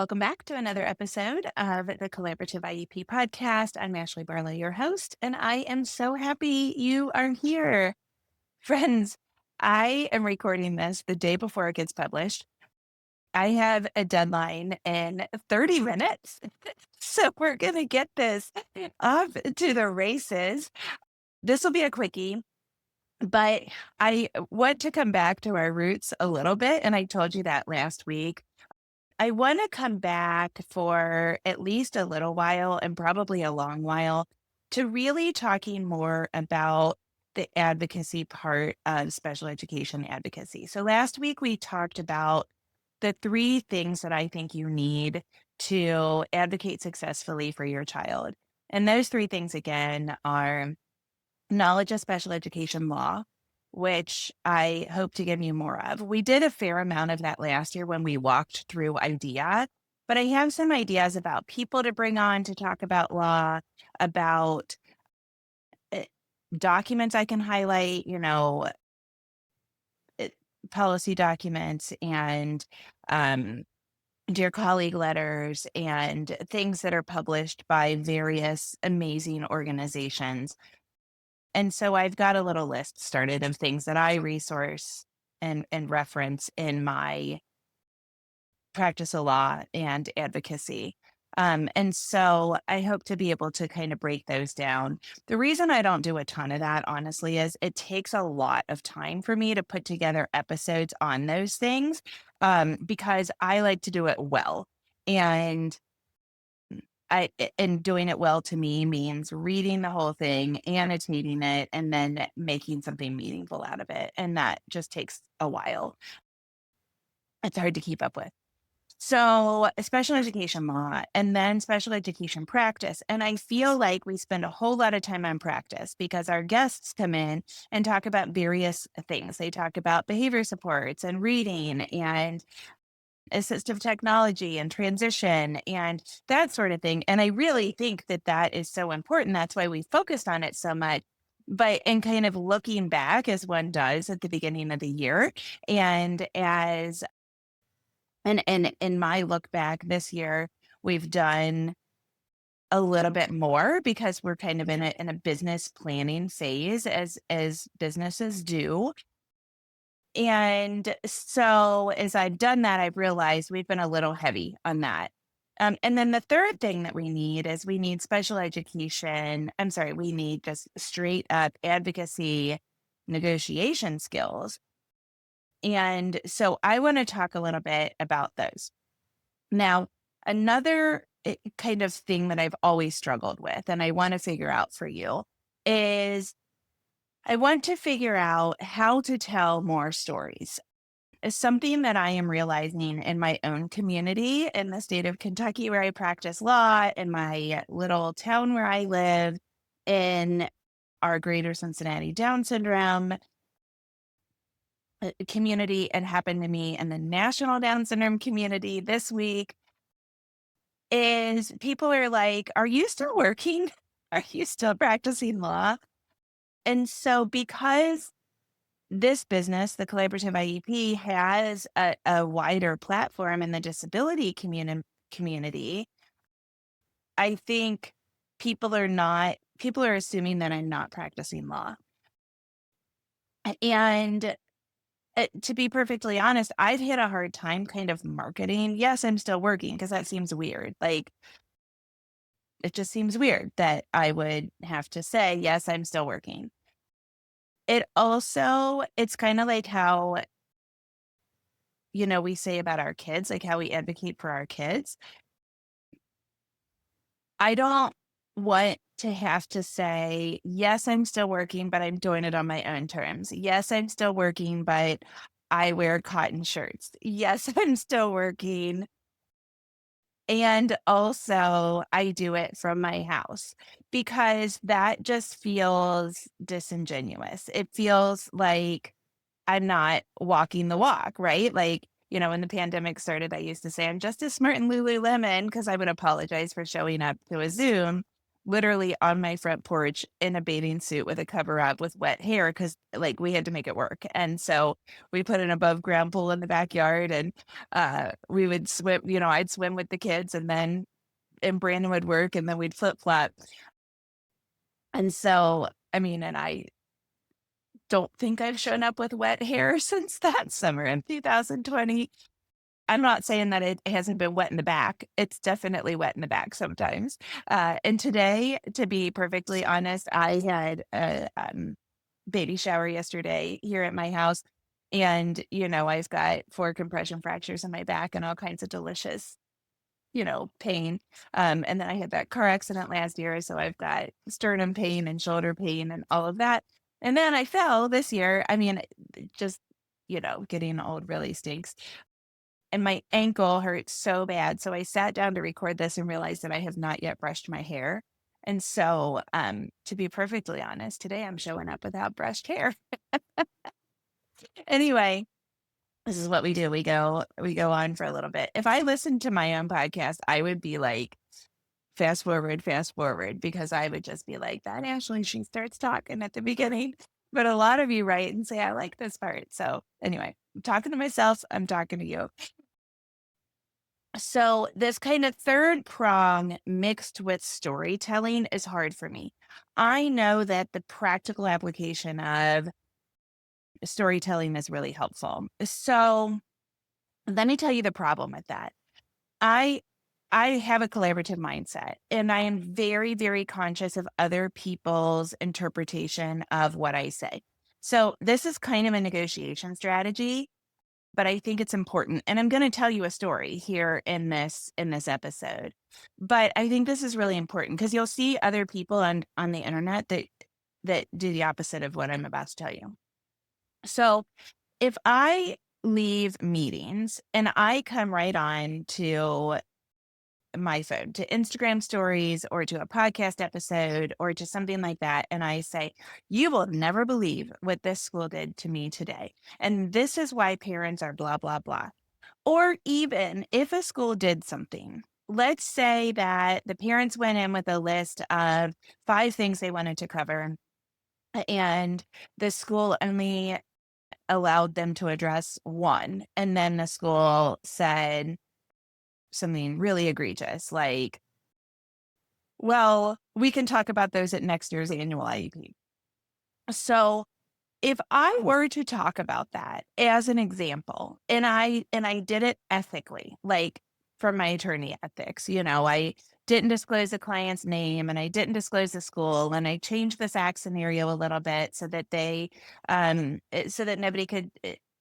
Welcome back to another episode of the Collaborative IEP podcast. I'm Ashley Barlow, your host, and I am so happy you are here. Friends, I am recording this the day before it gets published. I have a deadline in 30 minutes. So we're going to get this off to the races. This will be a quickie, but I want to come back to our roots a little bit. And I told you that last week. I want to come back for at least a little while and probably a long while to really talking more about the advocacy part of special education advocacy. So last week we talked about the three things that I think you need to advocate successfully for your child. And those three things, again, are knowledge of special education law, which I hope to give you more of. We did a fair amount of that last year when we walked through IDEA, but I have some ideas about people to bring on to talk about law, about uh, documents I can highlight, uh, policy documents and um, dear colleague letters and things that are published by various amazing organizations. And so I've got a little list started of things that I resource and reference in my practice of law and advocacy. And so I hope to be able to kind of break those down. The reason I don't do a ton of that, honestly, is it takes a lot of time for me to put together episodes on those things because I like to do it well. And and doing it well to me means reading the whole thing, annotating it, and then making something meaningful out of it. And that just takes a while. It's hard to keep up with. So, special education law and then special education practice. And I feel like we spend a whole lot of time on practice because our guests come in and talk about various things. They talk about behavior supports and reading and assistive technology and transition and that sort of thing. And I really think that that is so important. That's why we focused on it so much. But in kind of looking back, as one does at the beginning of the year, and as and in my look back this year, we've done a little bit more because we're kind of in a business planning phase as businesses do. And so as I've done that, I've realized we've been a little heavy on that. And then the third thing that we need is we need special education. I'm sorry, we need just straight up advocacy negotiation skills. And so I want to talk a little bit about those. Now, another kind of thing that I've always struggled with, and I want to figure out for you, is I want to figure out how to tell more stories. It's something that I am realizing in my own community in the state of Kentucky, where I practice law, in my little town where I live, in our greater Cincinnati Down syndrome community, and happened to me in the national Down syndrome community this week, is people are like, "Are you still working? Are you still practicing law?" And so because this business, the Collaborative IEP, has a wider platform in the disability community, I think people are assuming that I'm not practicing law. And to be perfectly honest, I've had a hard time kind of marketing. Yes, I'm still working because that seems weird. Like it just seems weird that I would have to say, yes, I'm still working. It's kind of like how, we say about our kids, like how we advocate for our kids. I don't want to have to say, yes, I'm still working, but I'm doing it on my own terms. Yes, I'm still working, but I wear cotton shirts. Yes, I'm still working. And also, I do it from my house because that just feels disingenuous. It feels like I'm not walking the walk, right? Like, when the pandemic started, I used to say, I'm just as smart in Lululemon because I would apologize for showing up to a Zoom. literally on my front porch in a bathing suit with a cover up with wet hair because like we had to make it work. And so we put an above ground pool in the backyard and we would swim, I'd swim with the kids and Brandon would work and then we'd flip flop. And so, I mean, and I don't think I've shown up with wet hair since that summer in 2020. I'm not saying that it hasn't been wet in the back. It's definitely wet in the back sometimes. And today, to be perfectly honest, I had a baby shower yesterday here at my house. And, I've got 4 compression fractures in my back and all kinds of delicious, pain. And then I had that car accident last year. So I've got sternum pain and shoulder pain and all of that. And then I fell this year. I mean, just, getting old really stinks and my ankle hurt so bad. So I sat down to record this and realized that I have not yet brushed my hair. And so, to be perfectly honest, today I'm showing up without brushed hair. Anyway, this is what we do. We go on for a little bit. If I listened to my own podcast, I would be like, fast forward, because I would just be like, that Ashley, she starts talking at the beginning. But a lot of you write and say, I like this part. So anyway, I'm talking to myself. I'm talking to you. So this kind of third prong mixed with storytelling is hard for me. I know that the practical application of storytelling is really helpful. So let me tell you the problem with that. I I have a collaborative mindset and I am very, very conscious of other people's interpretation of what I say. So this is kind of a negotiation strategy, but I think it's important. And I'm going to tell you a story here in this episode. But I think this is really important because you'll see other people on the internet that do the opposite of what I'm about to tell you. So if I leave meetings and I come right on to my phone, to Instagram stories or to a podcast episode or to something like that, and I say, you will never believe what this school did to me today. And this is why parents are blah, blah, blah. Or even if a school did something, let's say that the parents went in with a list of 5 things they wanted to cover, and the school only allowed them to address one. And then the school said something really egregious, like, well, we can talk about those at next year's annual IEP. So if I were to talk about that as an example, and I did it ethically, like from my attorney ethics, I didn't disclose the client's name and I didn't disclose the school and I changed the SAC scenario a little bit so that so that nobody could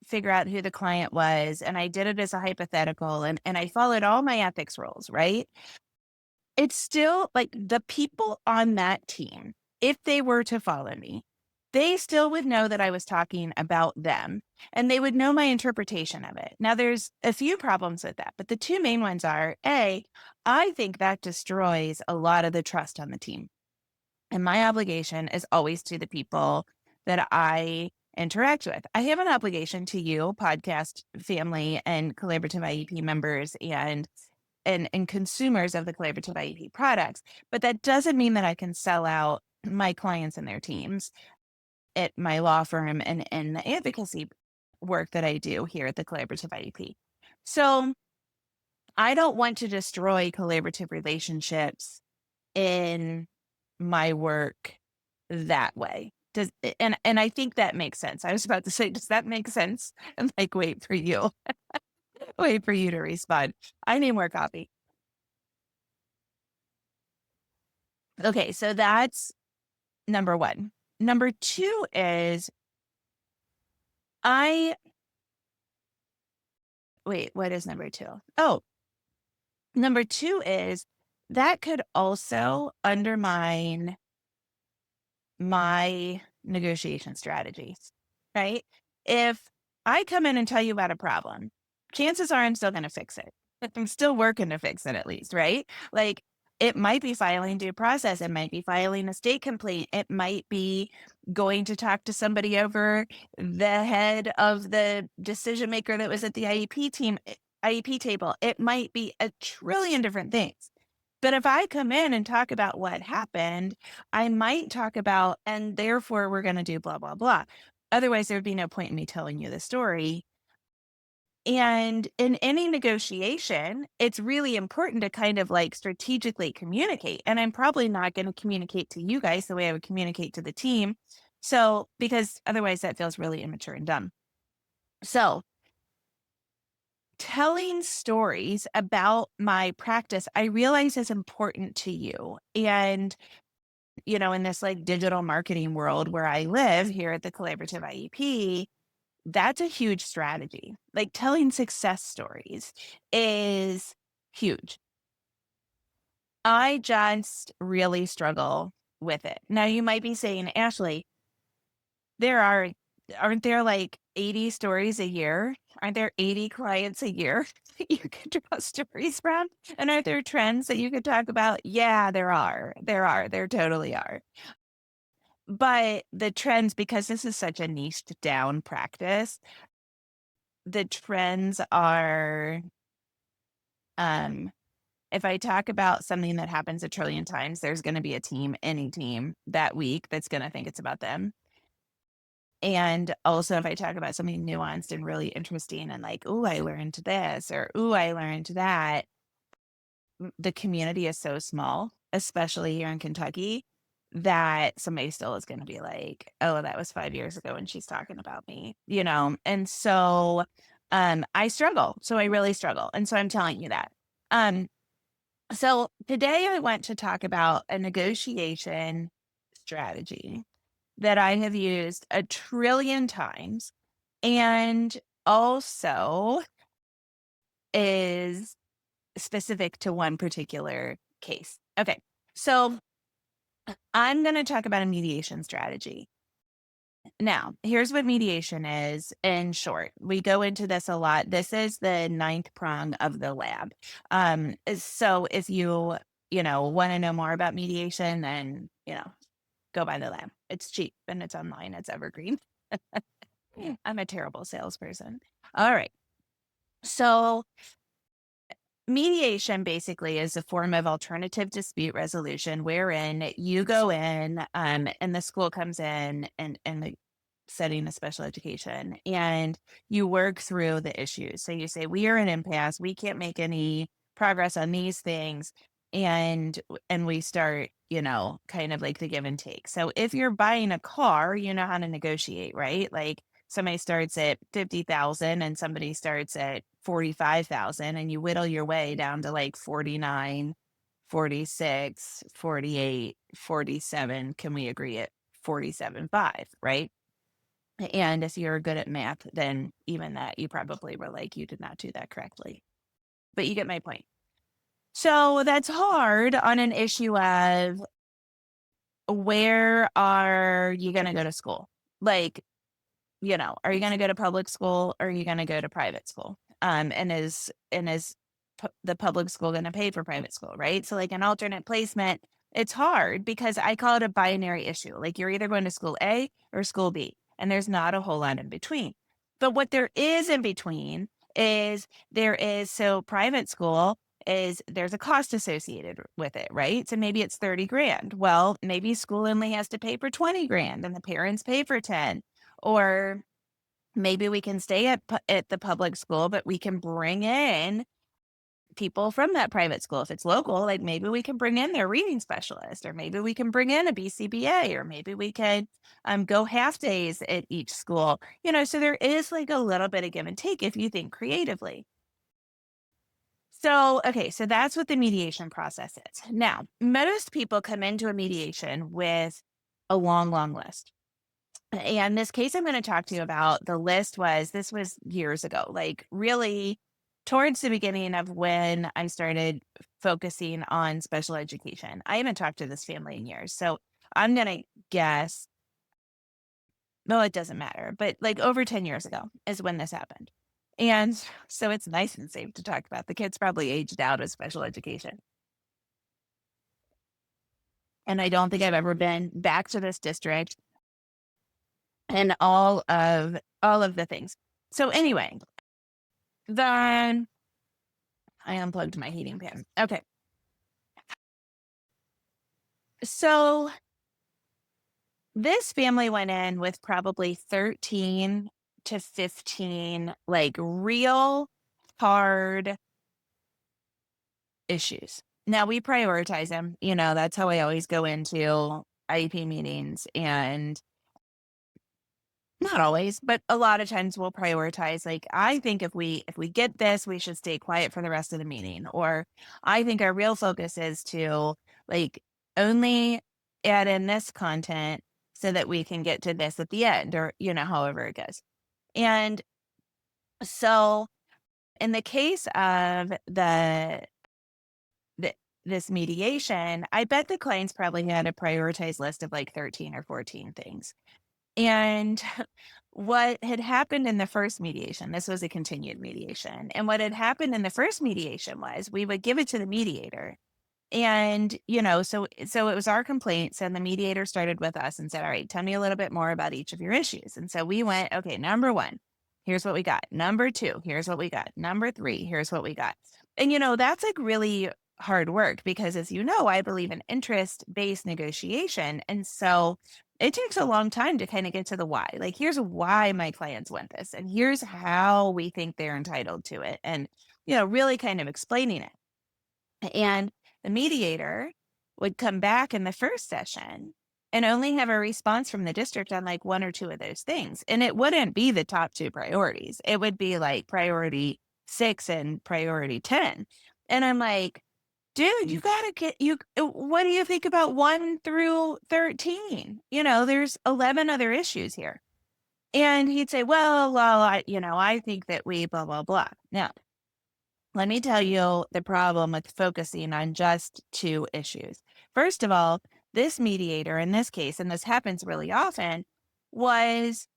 figure out who the client was, and I did it as a hypothetical, and I followed all my ethics rules, right? It's still like the people on that team, if they were to follow me, they still would know that I was talking about them and they would know my interpretation of it. Now, there's a few problems with that, but the 2 main ones are A, I think that destroys a lot of the trust on the team. And my obligation is always to the people that I interact with. I have an obligation to you, podcast family and collaborative IEP members and consumers of the collaborative IEP products. But that doesn't mean that I can sell out my clients and their teams at my law firm and the advocacy work that I do here at the collaborative IEP. So I don't want to destroy collaborative relationships in my work that way. And I think that makes sense. I was about to say, does that make sense? And like, wait for you to respond. I need more coffee. Okay, so that's number one. Number two is I wait, what is number two? Oh, number two is that could also undermine my negotiation strategies, right? If I come in and tell you about a problem, chances are I'm still going to fix it. I'm still working to fix it at least, right? Like it might be filing due process. It might be filing a state complaint. It might be going to talk to somebody over the head of the decision maker that was at the IEP table. It might be a trillion different things. But if I come in and talk about what happened, I might talk about, and therefore we're going to do blah, blah, blah. Otherwise, there'd be no point in me telling you the story. And in any negotiation, it's really important to kind of like strategically communicate. And I'm probably not going to communicate to you guys the way I would communicate to the team. So, because otherwise that feels really immature and dumb. So, telling stories about my practice, I realize is important to you. And, in this like digital marketing world where I live here at the Collaborative IEP, that's a huge strategy. Like telling success stories is huge. I just really struggle with it. Now you might be saying, Ashley, there aren't there like 80 stories a year? Aren't there 80 clients a year that you could draw stories from? And are there trends that you could talk about? Yeah, there are. There are. There totally are. But the trends, because this is such a niched down practice, the trends are um if I talk about something that happens a trillion times, there's going to be a team, any team that week that's going to think it's about them. And also, if I talk about something nuanced and really interesting and like, "Ooh, I learned this," or "Ooh, I learned that," the community is so small, especially here in Kentucky, that somebody still is gonna be like, "Oh, that was 5 years ago and she's talking about me," you know? And so, I struggle. So I really struggle, and so I'm telling you that. Um, so today I want to talk about a negotiation strategy that I have used a trillion times and also is specific to one particular case. Okay. So I'm going to talk about a mediation strategy. Now, here's what mediation is in short. We go into this a lot. This is the ninth prong of the lab. So if you want to know more about mediation, then, go by the lab. It's cheap and it's online. It's evergreen. I'm a terrible salesperson. All right. So, mediation basically is a form of alternative dispute resolution wherein you go in and the school comes in and the setting of special education and you work through the issues. So you say, we are an impasse. We can't make any progress on these things. And we start, kind of like the give and take. So if you're buying a car, you know how to negotiate, right? Like somebody starts at 50,000 and somebody starts at 45,000 and you whittle your way down to like 49, 46, 48, 47. Can we agree at 47.5, right? And if you're good at math, then even that you probably were like, you did not do that correctly. But you get my point. So that's hard on an issue of where are you going to go to school? Like, are you gonna go to public school or are you gonna go to private school? And is the public school gonna pay for private school, right? So like an alternate placement, it's hard because I call it a binary issue. Like you're either going to school A or school B, and there's not a whole lot in between. But what there is in between is so private school is there's a cost associated with it, right? So maybe it's 30 grand. Well, maybe school only has to pay for 20 grand and the parents pay for 10, or maybe we can stay at the public school, but we can bring in people from that private school. If it's local, like maybe we can bring in their reading specialist, or maybe we can bring in a BCBA, or maybe we could go half days at each school. So there is like a little bit of give and take if you think creatively. So, okay, so that's what the mediation process is. Now, most people come into a mediation with a long, long list. And this case I'm going to talk to you about, this was years ago, like really towards the beginning of when I started focusing on special education. I haven't talked to this family in years. So I'm going to guess, no, it doesn't matter, but like over 10 years ago is when this happened. And so it's nice and safe to talk about. The kids probably aged out of special education. And I don't think I've ever been back to this district and all of the things. So anyway, then I unplugged my heating pan. Okay. So this family went in with probably 13 to 15, like, real hard issues. Now we prioritize them, that's how I always go into IEP meetings, and not always, but a lot of times we'll prioritize, like, I think if we get this, we should stay quiet for the rest of the meeting, or I think our real focus is to, like, only add in this content so that we can get to this at the end, or however it goes. And so in the case of the this mediation, I bet the clients probably had a prioritized list of like 13 or 14 things. And what had happened in the first mediation, this was a continued mediation. And what had happened in the first mediation was we would give it to the mediator. And, so it was our complaints, and the mediator started with us and said, "All right, tell me a little bit more about each of your issues." And so we went, "Okay, number 1, here's what we got. Number 2, here's what we got. Number 3, here's what we got." And, that's like really hard work because, as you know, I believe in interest-based negotiation. And so it takes a long time to kind of get to the why. Like, here's why my clients want this, and here's how we think they're entitled to it. And, really kind of explaining it. And the mediator would come back in the first session and only have a response from the district on like 1 or 2 of those things. And it wouldn't be the top 2 priorities. It would be like priority 6 and priority 10. And I'm like, dude, you gotta what do you think about 1 through 13? There's 11 other issues here. And he'd say, well, I think that we blah, blah, blah. Now, let me tell you the problem with focusing on just 2 issues. First of all, this mediator in this case, and this happens really often, was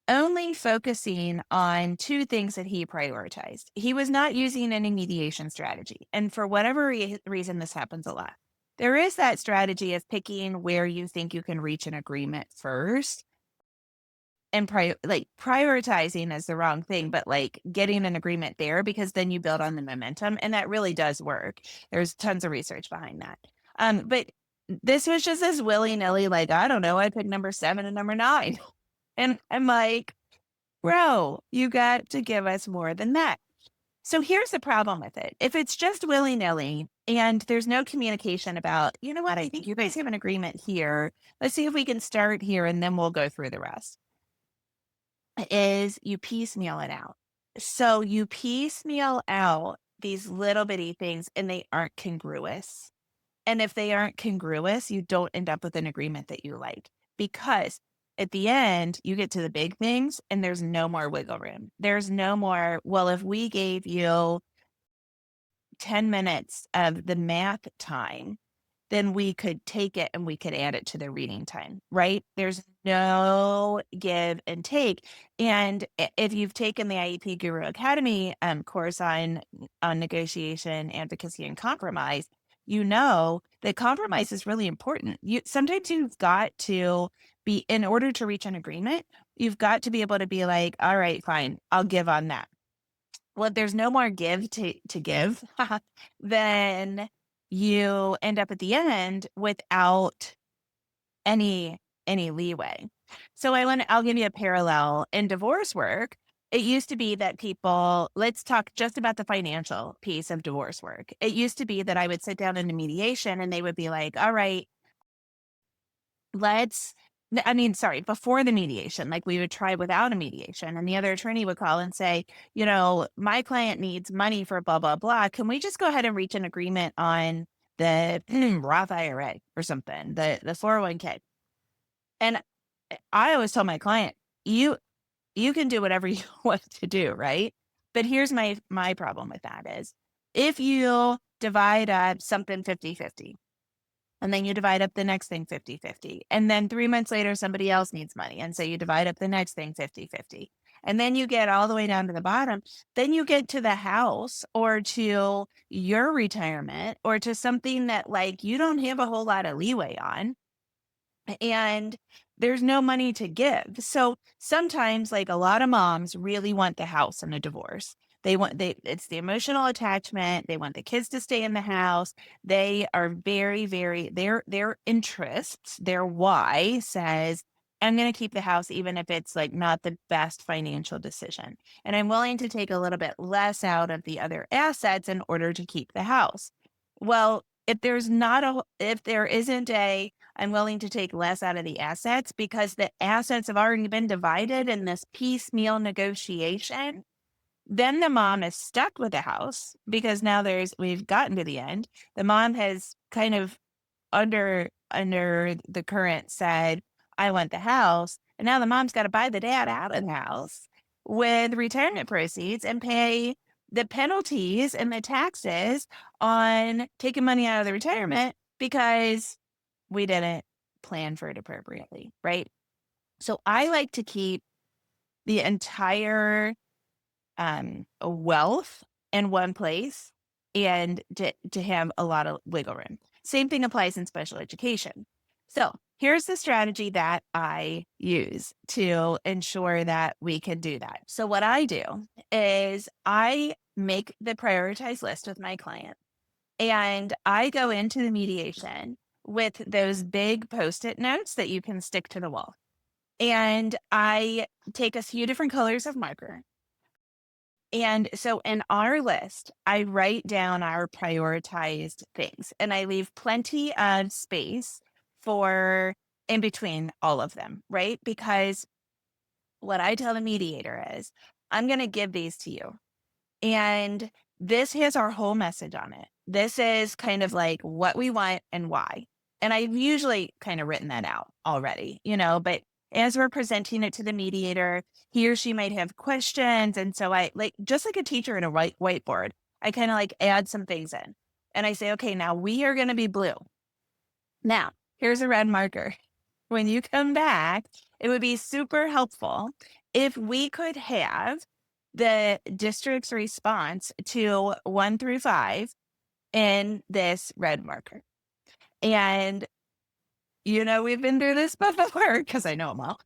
only focusing on 2 things that he prioritized. He was not using any mediation strategy. And for whatever reason, this happens a lot. There is that strategy of picking where you think you can reach an agreement first, and prioritizing is the wrong thing, but, like, getting an agreement there, because then you build on the momentum, and that really does work. There's tons of research behind that. But this was just this willy-nilly, like, I don't know, I picked number 7 and number 9. And I'm like, "Bro, you got to give us more than that." So here's the problem with it. If it's just willy-nilly and there's no communication about, "You know what? I think you guys have an agreement here. Let's see if we can start here, and then we'll go through the rest." Is you piecemeal it out. So you piecemeal out these little bitty things, and they aren't congruous. And if they aren't congruous, you don't end up with an agreement that you like, because at the end, you get to the big things and there's no more wiggle room. There's no more, well, if we gave you 10 minutes of the math time, then we could take it and we could add it to the reading time, right? There's no give and take. And if you've taken the IEP Guru Academy course on negotiation, advocacy, and compromise, you know that compromise is really important. Sometimes you've got to be, in order to reach an agreement, you've got to be able to be like, all right, fine, I'll give on that. Well, if there's no more give to give, then you end up at the end without any leeway. So I'll give you a parallel. In divorce work, it used to be that people, let's talk just about the financial piece of divorce work. It used to be that I would sit down in a mediation and they would be like, all right, let's I mean, sorry, before the mediation, like, we would try without a mediation, and the other attorney would call and say, "My client needs money for blah, blah, blah. Can we just go ahead and reach an agreement on the Roth IRA or something, the 401k?" And I always tell my client, "You can do whatever you want to do, right?" But here's my problem with that is, if you divide up something 50-50, and then you divide up the next thing 50-50. And then 3 months later, somebody else needs money. And so you divide up the next thing 50-50. And then you get all the way down to the bottom. Then you get to the house, or to your retirement, or to something that, like, you don't have a whole lot of leeway on. And there's no money to give. So sometimes, like, a lot of moms really want the house in a divorce. It's the emotional attachment. They want the kids to stay in the house. They are very, very, their interests, their why says, I'm going to keep the house even if it's like not the best financial decision. And I'm willing to take a little bit less out of the other assets in order to keep the house. Well, if there isn't I'm willing to take less out of the assets because the assets have already been divided in this piecemeal negotiation, then the mom is stuck with the house because now we've gotten to the end. The mom has kind of under the current said, I want the house. And now the mom's got to buy the dad out of the house with retirement proceeds and pay the penalties and the taxes on taking money out of the retirement because we didn't plan for it appropriately, right? So I like to keep the entire wealth in one place and to have a lot of wiggle room. Same thing applies in special education. So here's the strategy that I use to ensure that we can do that. So what I do is I make the prioritized list with my client and I go into the mediation with those big post-it notes that you can stick to the wall. And I take a few different colors of marker. And so in our list, I write down our prioritized things and I leave plenty of space for in between all of them, right? Because what I tell the mediator is, I'm going to give these to you. And this has our whole message on it. This is kind of like what we want and why. And I've usually kind of written that out already, but as we're presenting it to the mediator, he or she might have questions. And so I like, just like a teacher in a whiteboard, I kind of like add some things in and I say, okay, now we are going to be blue. Now here's a red marker. When you come back, it would be super helpful if we could have the district's response to 1 through 5 in this red marker. And, we've been through this before because I know them all.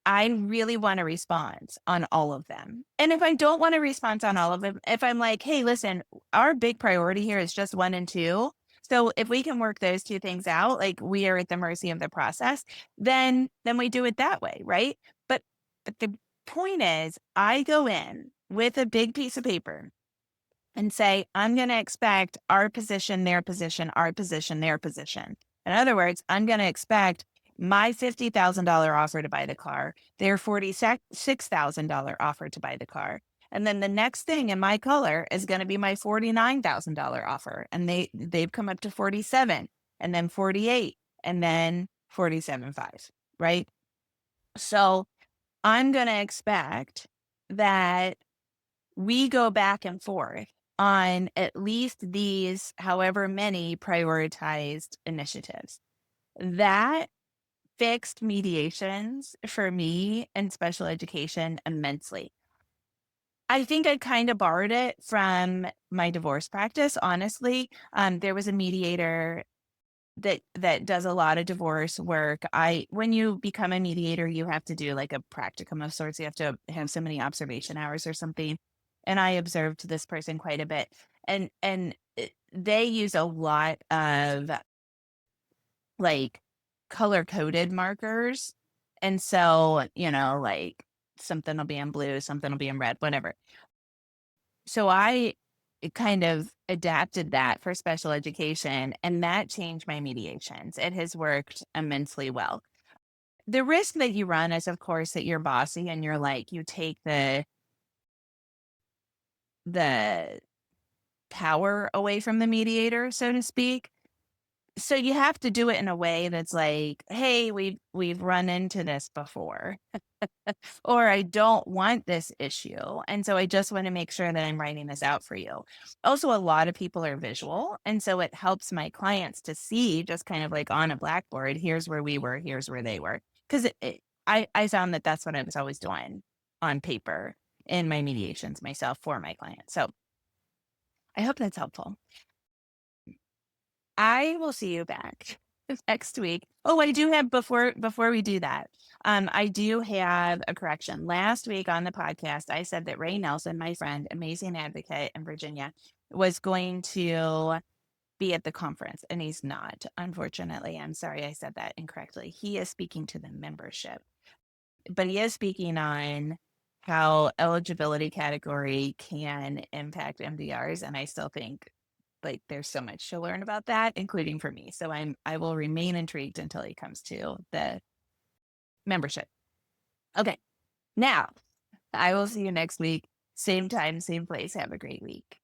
I really want a response on all of them. And if I don't want a response on all of them, if I'm like, hey, listen, our big priority here is just 1 and 2. So if we can work those two things out, like we are at the mercy of the process, then we do it that way, right? But the point is, I go in with a big piece of paper and say, I'm going to expect our position, their position, our position, their position. In other words, I'm going to expect my $50,000 offer to buy the car, their $46,000 offer to buy the car. And then the next thing in my color is going to be my $49,000 offer. And they've come up to 47 and then 48 and then 47.5, right? So I'm going to expect that we go back and forth on at least these, however many prioritized initiatives. That fixed mediations for me in special education immensely. I think I kind of borrowed it from my divorce practice, honestly. There was a mediator that does a lot of divorce work. When you become a mediator, you have to do like a practicum of sorts. You have to have so many observation hours or something. And I observed this person quite a bit. And they use a lot of like color coded markers. And so, like something will be in blue, something will be in red, whatever. So I kind of adapted that for special education, and that changed my mediations. It has worked immensely well. The risk that you run is, of course, that you're bossy and you take the power away from the mediator, so to speak. So you have to do it in a way that's like, hey, we've run into this before. Or I don't want this issue. And so I just want to make sure that I'm writing this out for you. Also, a lot of people are visual. And so it helps my clients to see just kind of like on a blackboard, here's where we were, here's where they were. Because I found that that's what I was always doing on paper in my mediations myself for my clients. So I hope that's helpful. I will see you back next week. Oh, I do have before we do that. I do have a correction. Last week on the podcast, I said that Ray Nelson, my friend, amazing advocate in Virginia, was going to be at the conference, and he's not. Unfortunately, I'm sorry I said that incorrectly. He is speaking to the membership, but he is speaking on how eligibility category can impact MDRs, and I still think like there's so much to learn about that, including for me. So I will remain intrigued until he comes to the membership. Okay. Now, I will see you next week. Same time, same place. Have a great week.